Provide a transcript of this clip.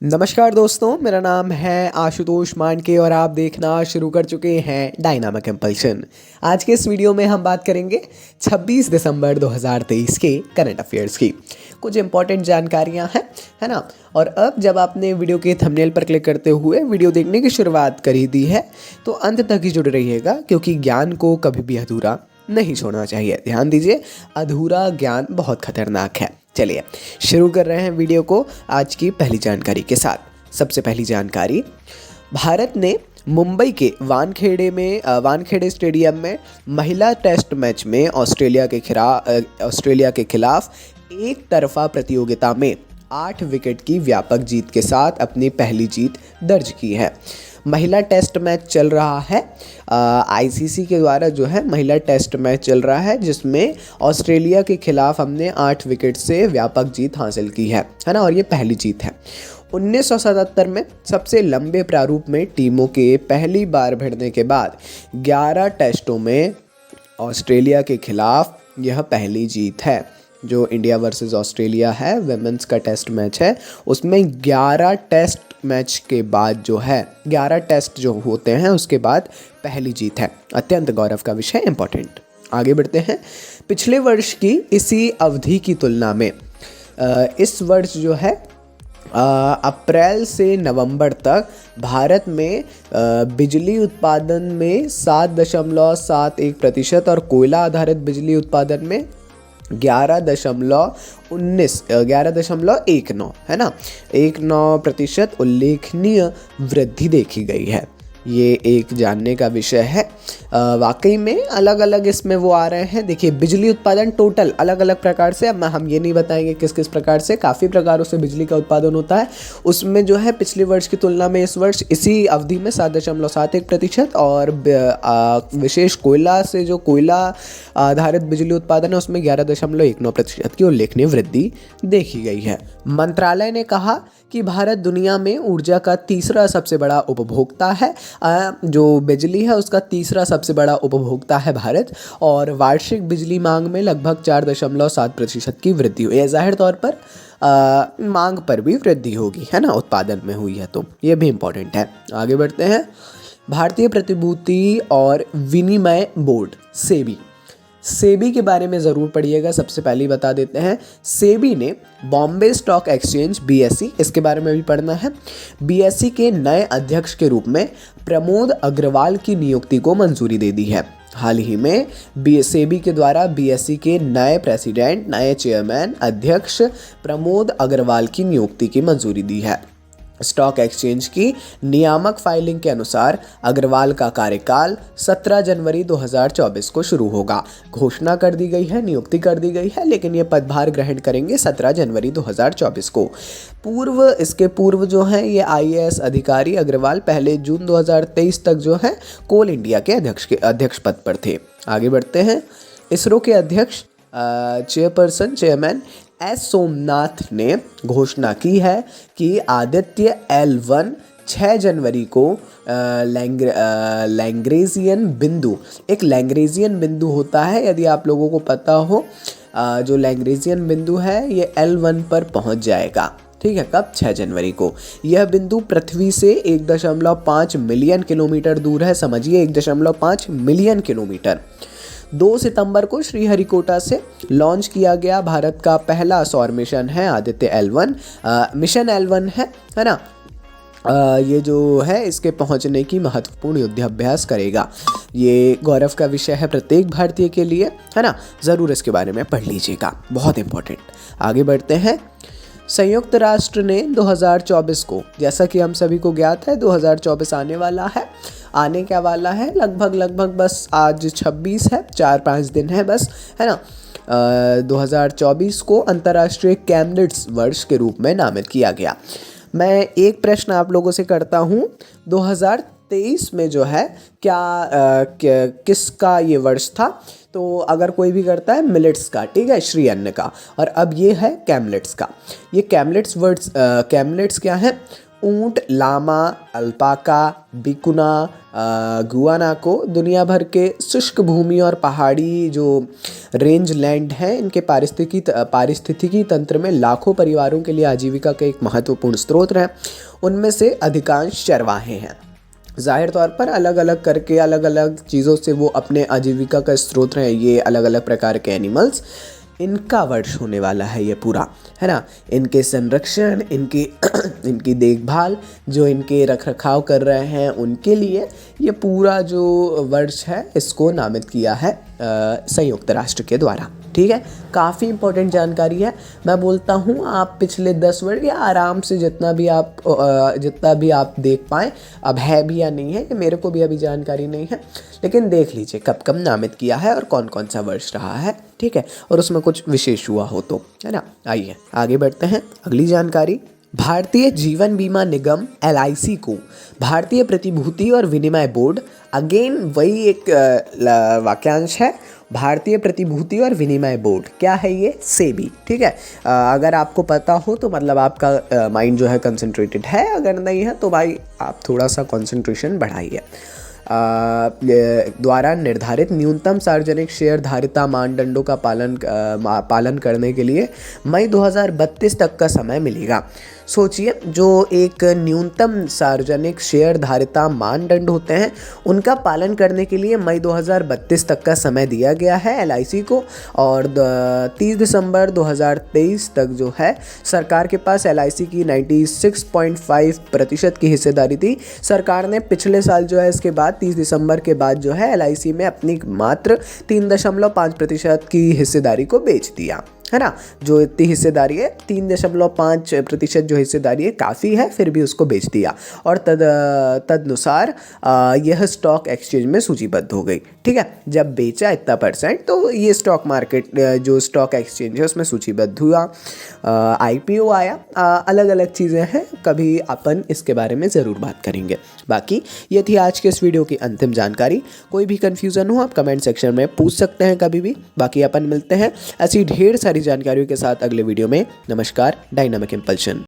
नमस्कार दोस्तों, मेरा नाम है आशुतोष मांडके और आप देखना शुरू कर चुके हैं डायनामिक इम्पल्शन। आज के इस वीडियो में हम बात करेंगे 26 दिसंबर 2023 के करंट अफेयर्स की। कुछ इंपॉर्टेंट जानकारियां हैं, है ना। और अब जब आपने वीडियो के थंबनेल पर क्लिक करते हुए वीडियो देखने की शुरुआत करी दी है तो अंत तक ही जुड़े रहिएगा, क्योंकि ज्ञान को कभी भी अधूरा नहीं छोड़ना चाहिए। ध्यान दीजिए, अधूरा ज्ञान बहुत खतरनाक है। चलिए शुरू कर रहे हैं वीडियो को आज की पहली जानकारी के साथ। सबसे पहली जानकारी, भारत ने मुंबई के वानखेड़े स्टेडियम में महिला टेस्ट मैच में ऑस्ट्रेलिया के खिलाफ एक तरफा प्रतियोगिता में 8 विकेट की व्यापक जीत के साथ अपनी पहली जीत दर्ज की है। महिला टेस्ट मैच चल रहा है, आईसीसी के द्वारा जो है महिला टेस्ट मैच चल रहा है, जिसमें ऑस्ट्रेलिया के खिलाफ हमने 8 विकेट से व्यापक जीत हासिल की है ना। और ये पहली जीत है। 1977 में सबसे लंबे प्रारूप में टीमों के पहली बार भिड़ने के बाद 11 टेस्टों में ऑस्ट्रेलिया के खिलाफ यह पहली जीत है। जो इंडिया वर्सेस ऑस्ट्रेलिया है, वुमेन्स का टेस्ट मैच है, उसमें 11 टेस्ट मैच के बाद जो है 11 टेस्ट जो होते हैं उसके बाद पहली जीत है। अत्यंत गौरव का विषय, इंपॉर्टेंट। आगे बढ़ते हैं। पिछले वर्ष की इसी अवधि की तुलना में इस वर्ष जो है अप्रैल से नवंबर तक भारत में बिजली उत्पादन में 7.71% और कोयला आधारित बिजली उत्पादन में 11.19 है ना, 19% उल्लेखनीय वृद्धि देखी गई है। ये एक जानने का विषय है। वाकई में अलग अलग इसमें वो आ रहे हैं। देखिए, बिजली उत्पादन टोटल अलग अलग प्रकार से, अब हम ये नहीं बताएंगे किस किस प्रकार से, काफ़ी प्रकारों से बिजली का उत्पादन होता है। उसमें जो है पिछले वर्ष की तुलना में इस वर्ष इसी अवधि में 7.71% और विशेष कोयला से जो कोयला आधारित बिजली उत्पादन है उसमें 11.19% की उल्लेखनीय वृद्धि देखी गई है। मंत्रालय ने कहा कि भारत दुनिया में ऊर्जा का तीसरा सबसे बड़ा उपभोक्ता है। जो बिजली है उसका तीसरा सबसे बड़ा उपभोक्ता है भारत, और वार्षिक बिजली मांग में लगभग 4.7% की वृद्धि हुई है। जाहिर तौर पर मांग पर भी वृद्धि होगी, है ना, उत्पादन में हुई है, तो ये भी इम्पोर्टेंट है। आगे बढ़ते हैं। भारतीय प्रतिभूति और विनिमय बोर्ड सेबी के बारे में ज़रूर पढ़िएगा। सबसे पहले बता देते हैं, सेबी ने बॉम्बे स्टॉक एक्सचेंज बीएसई, इसके बारे में भी पढ़ना है, बीएसई के नए अध्यक्ष के रूप में प्रमोद अग्रवाल की नियुक्ति को मंजूरी दे दी है। हाल ही में सेबी के द्वारा बीएसई के नए प्रेसिडेंट, नए चेयरमैन, अध्यक्ष प्रमोद अग्रवाल की नियुक्ति की मंजूरी दी है। स्टॉक एक्सचेंज की नियामक फाइलिंग के अनुसार अग्रवाल का कार्यकाल 17 जनवरी 2024 को शुरू होगा। घोषणा कर दी गई है, नियुक्ति कर दी गई है, लेकिन ये पदभार ग्रहण करेंगे 17 जनवरी 2024 को। इसके पूर्व जो हैं ये आईएएस अधिकारी अग्रवाल पहले जून 2023 तक जो है कोल इंडिया के अध्यक्ष पद पर थे। आगे बढ़ते हैं। इसरो के अध्यक्ष चेयरमैन एस सोमनाथ ने घोषणा की है कि आदित्य L1 6 जनवरी को लैग्रेंजियन बिंदु होता है, यदि आप लोगों को पता हो, जो लैग्रेंजियन बिंदु है ये L1 पर पहुंच जाएगा। ठीक है, कब? 6 जनवरी को। यह बिंदु पृथ्वी से 1.5 मिलियन किलोमीटर दूर है। समझिए, 1.5 मिलियन किलोमीटर। 2 सितंबर को श्रीहरिकोटा से लॉन्च किया गया भारत का पहला सौर मिशन है आदित्य L1। मिशन L1 है ना। ये जो है इसके पहुंचने की महत्वपूर्ण युद्धाभ्यास करेगा। ये गौरव का विषय है प्रत्येक भारतीय के लिए, है ना। ज़रूर इसके बारे में पढ़ लीजिएगा, बहुत इंपॉर्टेंट। आगे बढ़ते हैं। संयुक्त राष्ट्र ने 2024 को, जैसा कि हम सभी को ज्ञात है, 2024 आने क्या वाला है, लगभग बस आज 26 है, 4-5 दिन है बस, है ना। 2024 को अंतर्राष्ट्रीय कैमलिट्स वर्ष के रूप में नामित किया गया। मैं एक प्रश्न आप लोगों से करता हूँ, 2023 में जो है किसका ये वर्ष था? तो अगर कोई भी करता है मिलेट्स का, ठीक है, श्री अन्न का, और अब ये है कैमलिट्स का। ये कैमलिट्स क्या है? ऊंट, लामा, अल्पाका, बिकुना, गुआना को दुनिया भर के शुष्क भूमि और पहाड़ी जो रेंज लैंड हैं इनके पारिस्थितिकी तंत्र में लाखों परिवारों के लिए आजीविका का एक महत्वपूर्ण स्रोत है। उनमें से अधिकांश चरवाहे हैं। ज़ाहिर तौर पर अलग अलग करके अलग अलग चीज़ों से वो अपने आजीविका का स्रोत हैं। ये अलग अलग प्रकार के एनिमल्स, इनका वर्ष होने वाला है ये पूरा, है ना। इनके संरक्षण, इनकी देखभाल, जो इनके रखरखाव कर रहे हैं उनके लिए ये पूरा जो वर्ष है इसको नामित किया है संयुक्त राष्ट्र के द्वारा। ठीक है, काफ़ी इंपॉर्टेंट जानकारी है। मैं बोलता हूँ आप पिछले 10 वर्ष या आराम से जितना भी आप देख पाएँ, अब है भी या नहीं है, ये मेरे को भी अभी जानकारी नहीं है, लेकिन देख लीजिए कब कब नामित किया है और कौन कौन सा वर्ष रहा है। ठीक है, और उसमें कुछ विशेष हुआ हो तो, है ना। आइए आगे बढ़ते हैं। अगली जानकारी, भारतीय जीवन बीमा निगम LIC को भारतीय प्रतिभूति और विनिमय बोर्ड, अगेन वही एक वाक्यांश है, भारतीय प्रतिभूति और विनिमय बोर्ड क्या है ये? सेबी। ठीक है, अगर आपको पता हो तो मतलब आपका माइंड जो है कंसंट्रेटेड है, अगर नहीं है तो भाई आप थोड़ा सा कंसंट्रेशन बढ़ाइए। द्वारा निर्धारित न्यूनतम सार्वजनिक शेयर धारिता मानदंडों का पालन करने के लिए मई 2032 तक का समय मिलेगा। सोचिए, जो एक न्यूनतम सार्वजनिक शेयर धारिता मानदंड होते हैं उनका पालन करने के लिए मई 2032 तक का समय दिया गया है LIC को, और 30 दिसंबर 2023 तक जो है सरकार के पास LIC की 96.5% की हिस्सेदारी थी। सरकार ने पिछले साल जो है इसके बाद 30 दिसंबर के बाद जो है LIC में अपनी मात्र 3.5% की हिस्सेदारी को बेच दिया, है ना। जो इतनी हिस्सेदारी है, 3.5% जो हिस्सेदारी है काफ़ी है, फिर भी उसको बेच दिया और तदनुसार यह स्टॉक एक्सचेंज में सूचीबद्ध हो गई। ठीक है, जब बेचा इतना % तो ये स्टॉक मार्केट जो स्टॉक एक्सचेंज है उसमें सूचीबद्ध हुआ, IPO आया, अलग अलग चीज़ें हैं, कभी अपन इसके बारे में ज़रूर बात करेंगे। बाकी ये थी आज के इस वीडियो की अंतिम जानकारी। कोई भी कन्फ्यूज़न हो आप कमेंट सेक्शन में पूछ सकते हैं कभी भी। बाकी अपन मिलते हैं ऐसी ढेर सारी जानकारियों के साथ अगले वीडियो में। नमस्कार, डायनामिक इम्पल्शन।